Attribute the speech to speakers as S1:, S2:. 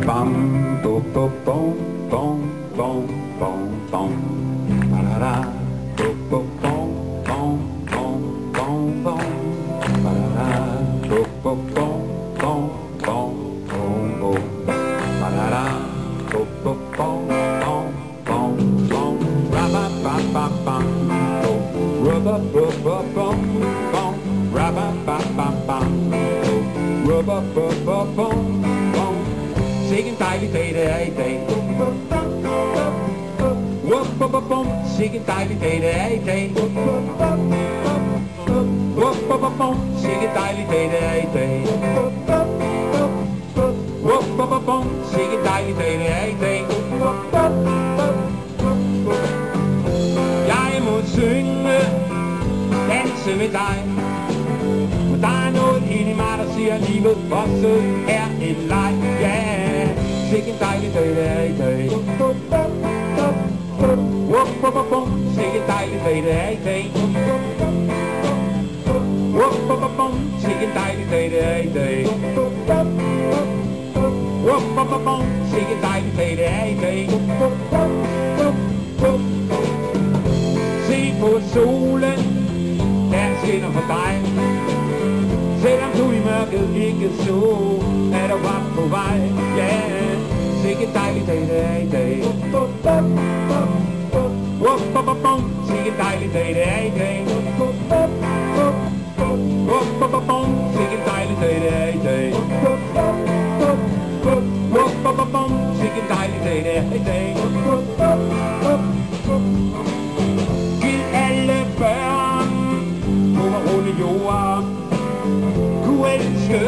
S1: bam, bum, bum, bum, bum, bum, bum, bum. Ba-da-da, bum, bum, bum, bum, bum, bum, bum. Ba-da-da, bum, bum, bum, bum, bum, bum, bum. Ba-da-da, bum, bum, bum, bum, bum, bum. Ra-ba-ba-ba-bum, bum, ra-ba-ba-ba-bum, bum, ra-ba-ba-ba-bum, bum, ra-ba-ba-ba-bum, bum. Sikke en dejlig dag, det er i dag. Wup-bum-bum, sikke en dejlig dag, det er i dag. Wup-bum-bum, sikke en dejlig dag, det er i dag. Wup-bum-bum, sikke en dejlig dag, det er i dag. Jeg må synge, danse med dig. Men der er noget inde i mig, der siger, at livet også er en leg. Ja, sikke en dejlig dag, det er i dag. Wup-bum-bum, sikke en dejlig dag, det er i dag. Wup-bum-bum, sikke en dejlig dag, det er i dag. Wup-bum-bum, sikke en dejlig dag, det er i dag. Se på solen, der skinner for dig. Selvom du i mørket ikke så, at du var på vej. Ja, sikke en dejlig dag, det er i dag. Wup-bum-bum, sikke en dejlig dag, det er i dag. Wup-bum-bum, sikke en dejlig dag, det er i dag. Wup-bum-bum, sikke en dejlig dag, det er i dag. Giv alle børn på runde jord kunne elske